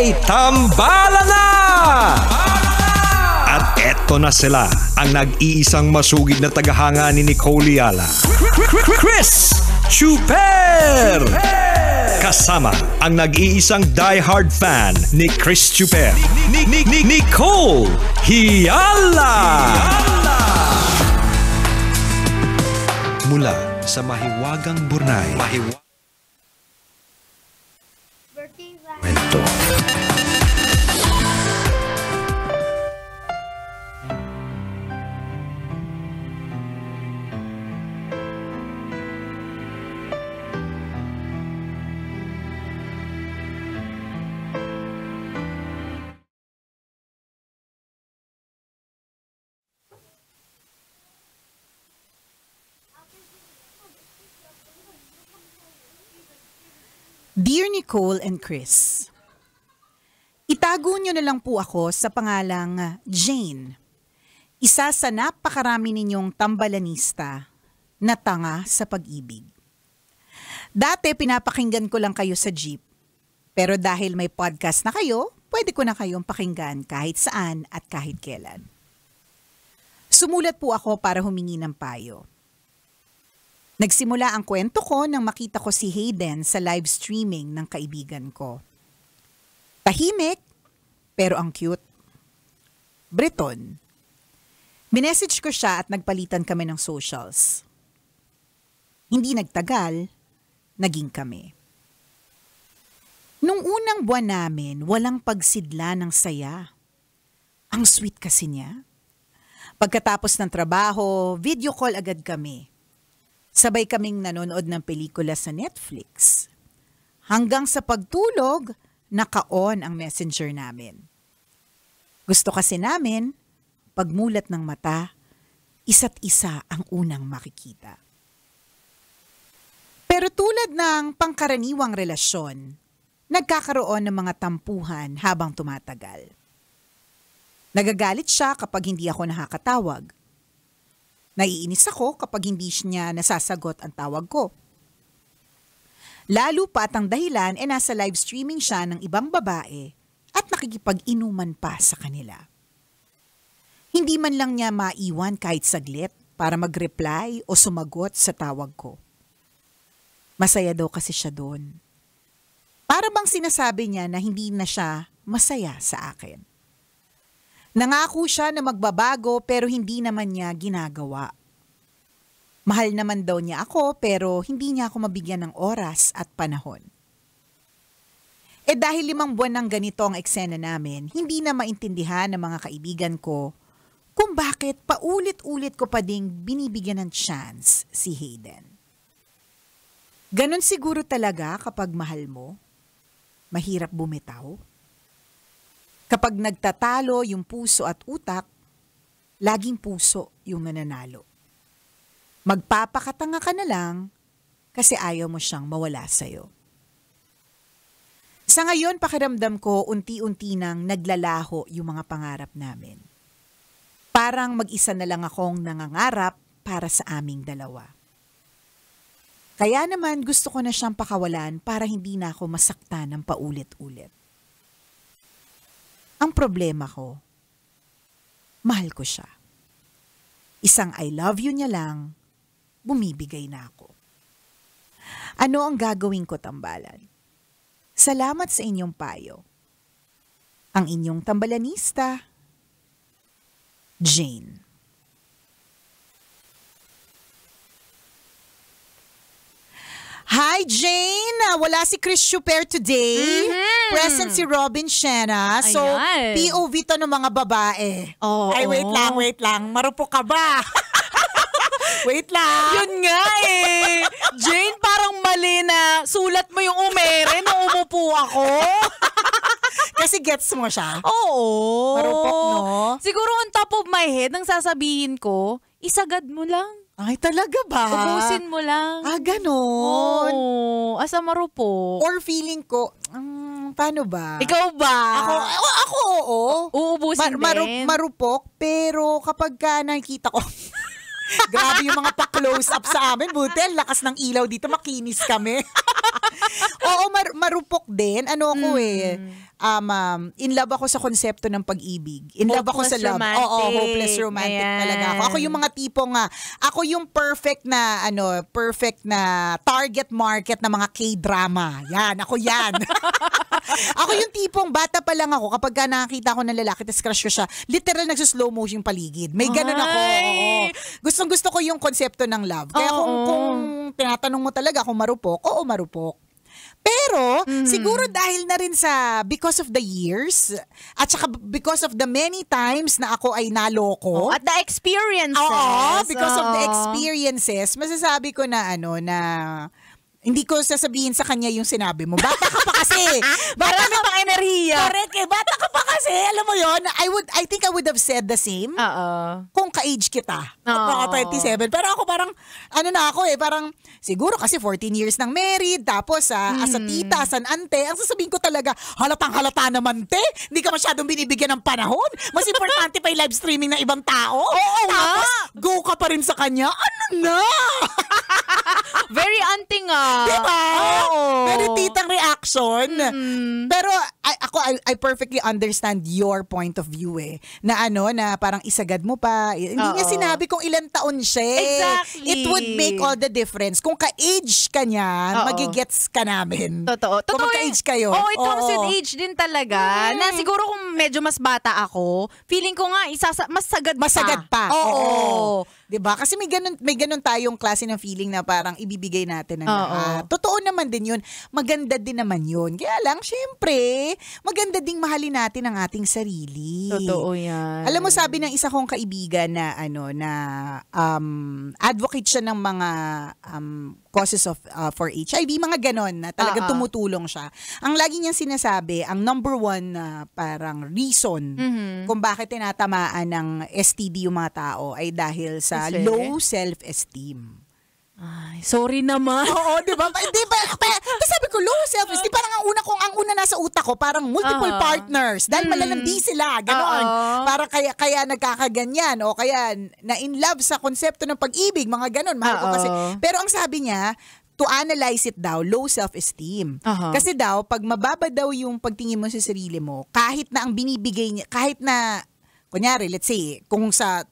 May tambala na! At eto na sila, ang nag-iisang masugid na tagahanga ni Nicole Yala. Chris Chuper! Kasama ang nag-iisang diehard fan ni Chris Chuper, Nicole Yala! Mula sa Mahiwagang Burnay. Kwento. Dear Nicole and Chris, itago niyo na lang po ako sa pangalang Jane, isa sa napakarami ninyong tambalanista na tanga sa pag-ibig. Dati pinapakinggan ko lang kayo sa jeep, pero dahil may podcast na kayo, pwede ko na kayong pakinggan kahit saan at kahit kailan. Sumulat po ako para humingi ng payo. Nagsimula ang kwento ko nang makita ko si Hayden sa live streaming ng kaibigan ko. Tahimik, pero ang cute. Breton. Minessage ko siya at nagpalitan kami ng socials. Hindi nagtagal, naging kami. Nung unang buwan namin, walang pagsidla ng saya. Ang sweet kasi niya. Pagkatapos ng trabaho, video call agad kami. Sabay kaming nanonood ng pelikula sa Netflix. Hanggang sa pagtulog, naka-on ang messenger namin. Gusto kasi namin, pagmulat ng mata, isa't isa ang unang makikita. Pero tulad ng pangkaraniwang relasyon, nagkakaroon ng mga tampuhan habang tumatagal. Nagagalit siya kapag hindi ako nakakatawag. Naiinis ako kapag hindi niya nasasagot ang tawag ko. Lalo pa at ang dahilan ay nasa live streaming siya ng ibang babae at nakikipag-inuman pa sa kanila. Hindi man lang niya maiwan kahit saglit para mag-reply o sumagot sa tawag ko. Masaya daw kasi siya doon. Para bang sinasabi niya na hindi na siya masaya sa akin. Nangako siya na magbabago pero hindi naman niya ginagawa. Mahal naman daw niya ako pero hindi niya ako mabigyan ng oras at panahon. Dahil 5 buwan ng ganito ang eksena namin, hindi na maintindihan ng mga kaibigan ko kung bakit paulit-ulit ko pa ding binibigyan ng chance si Hayden. Ganon siguro talaga kapag mahal mo, mahirap bumitaw. Kapag nagtatalo yung puso at utak, laging puso yung nananalo. Magpapakatanga ka na lang kasi ayaw mo siyang mawala sa'yo. Sa ngayon, pakiramdam ko unti-unti nang naglalaho yung mga pangarap namin. Parang mag-isa na lang akong nangangarap para sa aming dalawa. Kaya naman gusto ko na siyang pakawalan para hindi na ako masaktan ng paulit-ulit. Ang problema ko, mahal ko siya. Isang I love you niya lang, bumibigay na ako. Ano ang gagawin ko, tambalan? Salamat sa inyong payo. Ang inyong tambalanista, Jane. Hi, Jane! Wala si Chris Chuper today. Present si Robin Shena. So, Ayan. POV to ng mga babae. Oo. Ay, wait lang. Marupok ka ba? Wait lang. Yun nga eh. Jane, parang mali na sulat mo yung umere nung umupo ako. Kasi gets mo siya. Oo. Marupok, no? Siguro on top of my head, ang sasabihin ko, isagad mo lang. Ay, talaga ba? Ubusin mo lang. Ganon. Oo. Asa marupok. Or feeling ko, paano ba? Ikaw ba? Ako oo. Uubusin din. Marupok, pero kapag ka nakikita ko, grabe yung mga pa-close up sa amin. Buti, lakas ng ilaw dito, makinis kami. Oo, marupok din. Ano ako in love ako sa konsepto ng pag-ibig. In love ako sa Hopeless love. romantic. Oo, hopeless romantic Ayan. talaga ako. Ako yung mga tipong ako yung perfect na target market na mga K-drama. Yan, ako yan. Ako yung tipong bata pa lang ako kapag nakakita ko ng lalaki tapos crush ko siya, literal nagsuslow motion yung paligid. May ganun ako. Oo. Gustong-gusto ko yung konsepto ng love. Kaya kung tinatanong mo talaga kung marupok, oo, marupok. Pero, siguro dahil na rin sa because of the years at saka because of the many times na ako ay naloko. At the experiences. Oo, because of the experiences, masasabi ko na na hindi ko sasabihin sa kanya yung sinabi mo. Bata ka pa kasi. Marami pang enerhiya. Correct eh. Bata ka pa kasi. Alam mo yon, I think I would have said the same kung ka-age kita. Mga 27. Pero ako parang, parang siguro kasi 14 years nang married. Tapos as a tita, as an ante, ang sasabihin ko talaga, halatang-halata naman te. Hindi ka masyadong binibigyan ng panahon. Mas importante pa yung live streaming ng ibang tao. Oo Tapos, nga. go ka pa rin sa kanya. Ano na? Very anting Diba? Oo. Very titang reaction. Pero I perfectly understand your point of view na na parang isagad mo pa. Hindi niya sinabi kung ilang taon siya. Exactly. It would make all the difference. Kung ka-age ka niya, magigets ka namin. Totoo. Kung magka-age kayo. Oh, it comes with age din talaga. Na siguro kung medyo mas bata ako, feeling ko nga mas sagad pa. Masagad pa. Oo. 'Di ba? Kasi may ganun tayong klase ng feeling na parang ibibigay natin ng lahat. Totoo naman din 'yun. Maganda din naman 'yun. Kaya lang syempre, maganda ding mahalin natin ang ating sarili. Totoo 'yan. Alam mo, sabi ng isa kong kaibigan na advocate siya ng mga causes of for HIV, mga ganon na talagang tumutulong siya. Ang lagi niyang sinasabi, ang number one na parang reason kung bakit tinatamaan ng STD yung mga tao ay dahil sa low self-esteem. Ay, sorry naman. Oo, di ba? Sabi ko, low self-esteem. Parang ang una nasa utak ko, parang multiple partners. Dahil malalandi sila. Ganon. Para kaya nagkakaganyan. O kaya na in love sa konsepto ng pag-ibig. Mga ganon. Mahal ko kasi. Pero ang sabi niya, to analyze it daw, low self-esteem. Kasi daw, pag mababa daw yung pagtingin mo sa sarili mo, kahit na ang binibigay niya, kahit na, kunyari, let's say, kung sa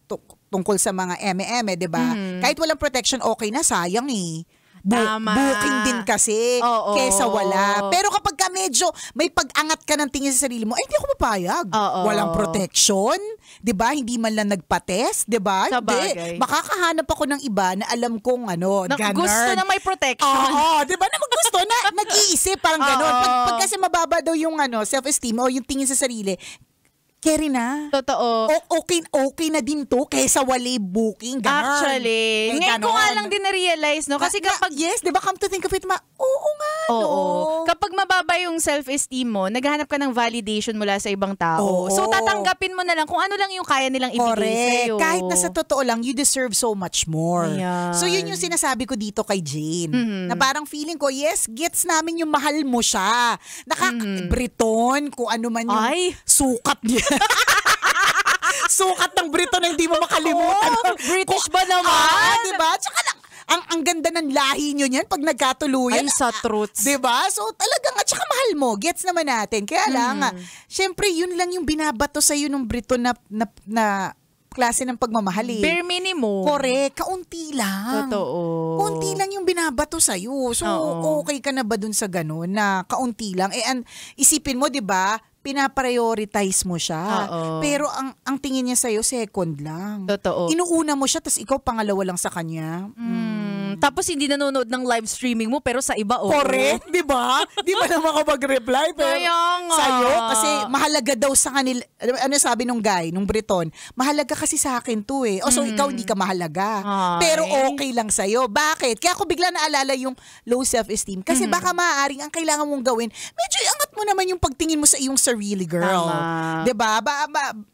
tungkol sa mga eme-eme, 'di ba? Kahit walang protection, okay na, sayang eh. Tama. Booking din kasi kesa wala. Pero kapag ka medyo may pag-angat ka ng tingin sa sarili mo, ay hindi ako mapayag. Walang protection, 'di ba? Hindi man lang nagpa-test, 'di ba? Hindi. Makakahanap ako ng iba na alam kong gusto na may protection. Oo, 'di ba? Na gusto na nag-iisip parang gano'n. Pag kasi mababa daw yung self-esteem o yung tingin sa sarili, carry na. Totoo. Okay na din to kaysa wali booking. Ganon. Actually, ngayon ko nga lang din na-realize, no? Kasi kapag... Yes, di ba, come to think of it, oo nga, no? Kapag mababa yung self-esteem mo, naghahanap ka ng validation mula sa ibang tao. So, tatanggapin mo na lang kung ano lang yung kaya nilang ibigay sa'yo. Kahit na sa totoo lang, you deserve so much more. Ayan. So, yun yung sinasabi ko dito kay Jane. Na parang feeling ko, yes, gets namin yung mahal mo siya. Briton, kung ano man yung sukat niya. Sukat ng Briton na hindi mo makalimutan. British ba naman? Diba? Tsaka lang, ang ganda ng lahi nyo niyan pag nagkatuluyan. Ay, sa truths. Diba? So talagang, at saka mahal mo. Gets naman natin. Kaya lang, syempre, yun lang yung binabato sa'yo ng Briton na klase ng pagmamahal eh. Bare minimum. Correct. Kaunti lang. Totoo. Kaunti lang yung binabato sa'yo. So, okay ka na ba dun sa ganun na kaunti lang? Isipin mo, diba, pinaprioritize mo siya. Pero ang tingin niya sa'yo, second lang. Totoo. Inuuna mo siya, tapos ikaw pangalawa lang sa kanya. Tapos hindi nanonood ng live streaming mo, pero sa iba, Correct, di ba? Di ba naman ako mag-reply? Pero sa'yo, kasi mahalaga daw sa kanila. Ano sabi nung guy, nung Briton? Mahalaga kasi sa akin to eh. So ikaw hindi ka mahalaga. Pero okay lang sa'yo. Bakit? Kaya ako bigla naalala yung low self-esteem. Kasi baka maaaring ang kailangan mong gawin, medyo iangat mo naman yung pagtingin mo sa iyong sarili, girl. Di ba?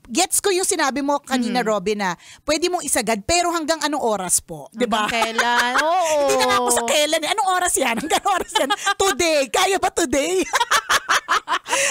Gets ko yung sinabi mo kanina, Robin, na pwede mong isagad, pero hanggang anong oras po? Di ba? Kailan? Hindi na nga ako sa kailan. Anong oras yan? Hanggang oras yan? Today. Kaya ba today?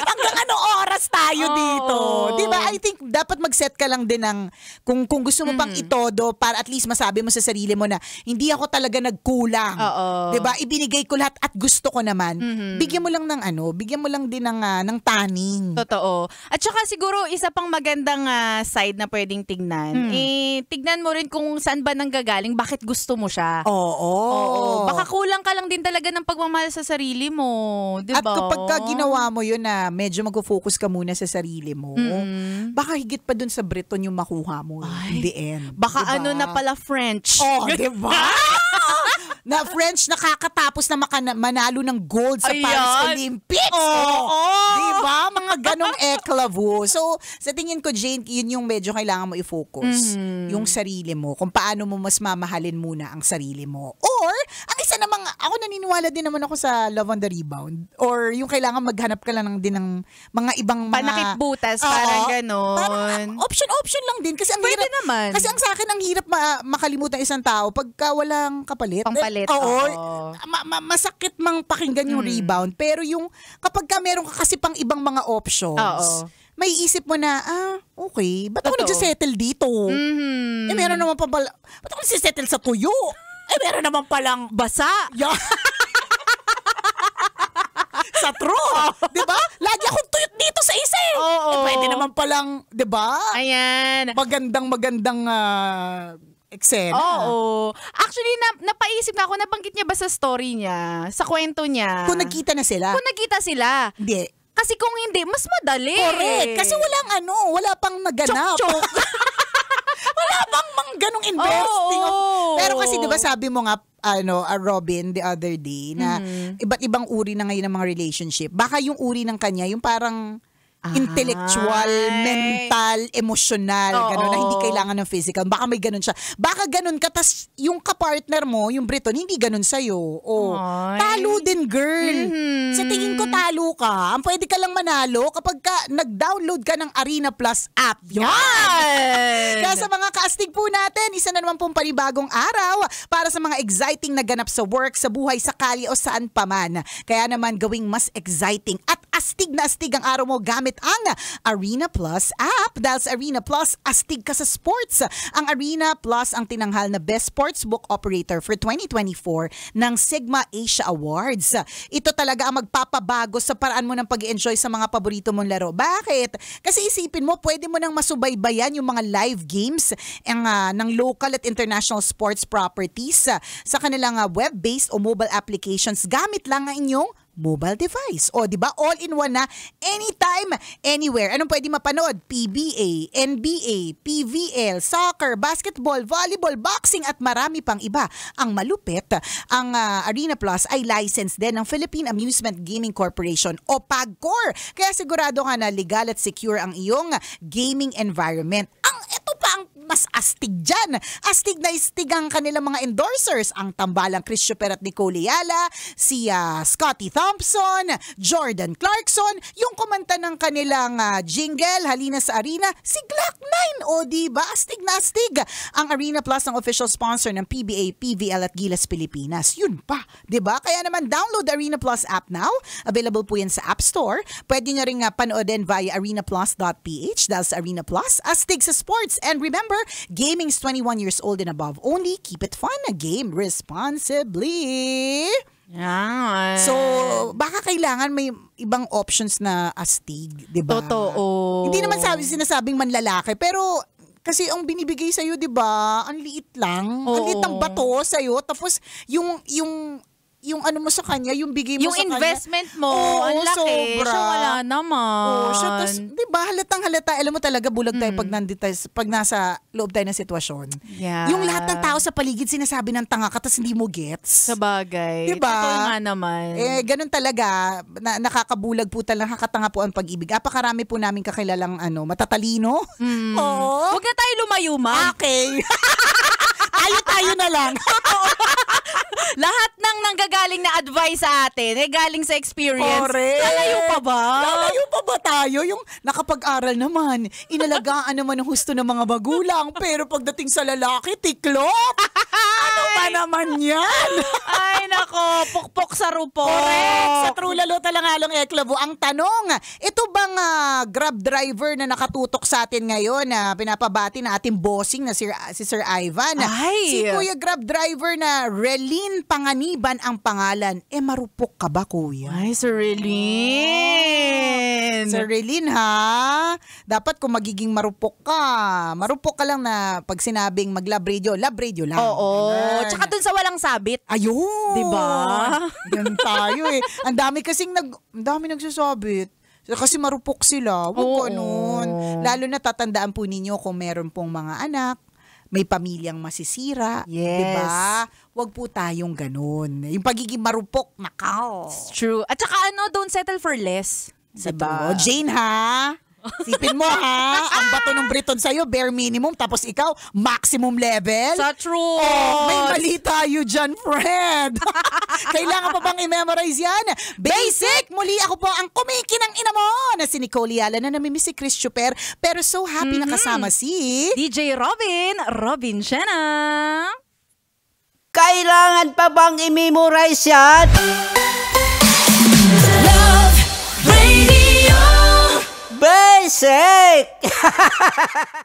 Hanggang anong oras tayo dito? Di ba? I think dapat mag-set ka lang din ng kung gusto mo pang itodo para at least masabi mo sa sarili mo na hindi ako talaga nagkulang. Oo. 'Di ba? Ibinigay ko lahat at gusto ko naman. Bigyan mo lang ng bigyan mo lang din ng taning. Totoo. At saka siguro isa pang magandang side na pwedeng tignan. Tignan mo rin kung saan ba nanggagaling, bakit gusto mo siya. Oo. Baka kulang ka lang din talaga ng pagmamahal sa sarili mo, 'di ba? At kapag ginawa mo 'yun na medyo mag-focus ka muna sa sarili mo, baka higit pa dun sa Briton yung makuha mo in the end. Baka diba? na pala French. Oh, di ba? Na French nakakatapos na manalo ng gold sa Paris Olympics. Di ba? Mga ganong eklavu. So, sa tingin ko, Jane, yun yung medyo kailangan mo i-focus. Yung sarili mo. Kung paano mo mas mamahalin muna ang sarili mo. Or, ang isa namang, ako naniniwala din naman ako sa love on the rebound. Or yung kailangan maghanap ka lang din ng mga ibang mga... Panakit-butas, parang ganon. Parang option lang din. Kasi ang Pwede hirap, naman. Kasi ang sa akin, ang hirap makalimutan isang tao pagka walang kapalit. Pampalit. Masakit mang pakinggan yung rebound. Pero yung kapag ka meron ka kasi pang ibang mga options, may isip mo na, okay, ba't ako nagsisettle dito? Meron naman pa pala, ba't ako nagsisettle sa tuyo? Meron naman palang basa. Yeah. Sa true. Diba? Lagi akong tuyot dito sa isa eh. Pwede naman palang, diba? Ayan. Magandang eksena. Oo. Actually, napaisip na ako, nabanggit niya ba sa story niya, sa kwento niya? Kung nagkita na sila? Kung nagkita sila. Hindi. Kasi kung hindi, mas madali. Correct. Kasi wala pang naganap. Chok-chok. Wala pang ganong investing. Pero kasi 'di ba sabi mo nga Robin the other day na iba't ibang uri na ngayon ng mga relationship. Baka yung uri ng kanya yung parang intellectual, mental, emotional, gano'n, na hindi kailangan ng physical. Baka may gano'n siya. Baka gano'n ka, tas yung kapartner mo, yung Briton, hindi gano'n sa'yo. Talo din, girl. Sa tingin ko, talo ka. Ang pwede ka lang manalo kapag nag-download ka ng Arena Plus app. Yan! Kaya sa mga kaastig po natin, isa na naman pong panibagong araw para sa mga exciting na ganap sa work, sa buhay, sa kalye o saan pa man. Kaya naman gawing mas exciting at astig na astig ang araw mo gamit ang Arena Plus app. Dahil sa Arena Plus, astig ka sa sports. Ang Arena Plus ang tinanghal na Best Sportsbook Operator for 2024 ng Sigma Asia Awards. Ito talaga ang magpapabago sa paraan mo ng pag-i-enjoy sa mga paborito mong laro. Bakit? Kasi isipin mo, pwede mo nang masubaybayan yung mga live games ng local at international sports properties sa kanilang web-based o mobile applications gamit lang ang inyong mobile device. O, di ba? All-in-one na, anytime, anywhere. Anong pwede mapanood? PBA, NBA, PVL, soccer, basketball, volleyball, boxing, at marami pang iba. Ang malupit, ang Arena Plus ay licensed din ng Philippine Amusement Gaming Corporation o PAGCOR. Kaya sigurado ka na legal at secure ang iyong gaming environment. Ito pa ang mas astig dyan. Astig na astig ang kanilang mga endorsers. Ang tambalang Chris Chuper at Nicole Ayala, si Scotty Thompson, Jordan Clarkson, yung kumanta ng kanilang jingle, Halina sa Arena, si Glock 9. O diba? Astig na astig. Ang Arena Plus ang official sponsor ng PBA, PVL at Gilas Pilipinas. Yun pa. Diba? Kaya naman download Arena Plus app now. Available po yan sa App Store. Pwede nyo rin panoodin via arenaplus.ph. Dahil sa Arena Plus, astig sa sports. And remember, gaming's 21 years old and above only. Keep it fun. Game responsibly. Yan. So, baka kailangan may ibang options na astig, di ba? Totoo. Hindi naman sinasabing manlalaki, pero kasi ang binibigay sa'yo, di ba, ang liit lang. Ang liit ng bato sa'yo. Tapos, yung ano mo sa kanya, yung bigay mo yung sa kanya. Yung investment mo, ang laki. Sobra. Siya wala naman. Tapos, di ba, halatang halata. Alam mo talaga, bulag tayo pag nasa loob tayo ng sitwasyon. Yeah. Yung lahat ng tao sa paligid sinasabi ng tanga ka, tapos hindi mo gets. Sabagay. Di ba? Totoo nga naman. Ganun talaga. Nakakabulag po talaga, nakakatanga po ang pag-ibig. Apakarami po namin kakilalang matatalino. Oo. Huwag na tayo lumayuma. Okay. Tayo na lang. Lahat ng nanggagaling na advice sa atin, galing sa experience. Correct. Lalayo pa ba? Lalayo pa ba tayo? Yung nakapag-aral naman, inalagaan naman ng husto ng mga magulang, pero pagdating sa lalaki, tiklop. Ano ba naman yan? Ay, nako, pukpok sa rupok. Correct. Sa True Lalo Talangalong Eklabo, ang tanong, ito bang Grab driver na nakatutok sa atin ngayon na pinapabati na ating bossing na si Sir Ivan? Ay. Si Kuya Grab driver na Relin Panganiban ang pangalan. Marupok ka ba, Kuya? Ay, Sir Relin. Sir Relin, ha? Dapat kung magiging marupok ka lang na pag sinabing mag-love radio lang. Oo. Ganun. Tsaka dun sa walang sabit. Ayun. Diba? Yan tayo eh. Ang dami nagsasabit. Kasi marupok sila. Huwag Oo. ganun. Lalo na tatandaan po ninyo kung meron pong mga anak, may pamilyang masisira. Yes. Diba? Huwag po tayong ganun. Yung pagiging marupok, nakaw. True. At saka don't settle for less. Diba? Jane, ha? Sipin mo, ha? Ang bato ng Briton sa'yo, bare minimum, tapos ikaw, maximum level? Sa true. Oh, may mali tayo dyan, friend. Kailangan pa bang i-memorize yan? Basic! Muli ako po ang kumikinang ina mo na si Nicole Yala na namimiss si Chris Chuper, pero so happy na kasama si... DJ Robin Siena. Kailangan pa bang i-memorize yan? Love Radio. Basic!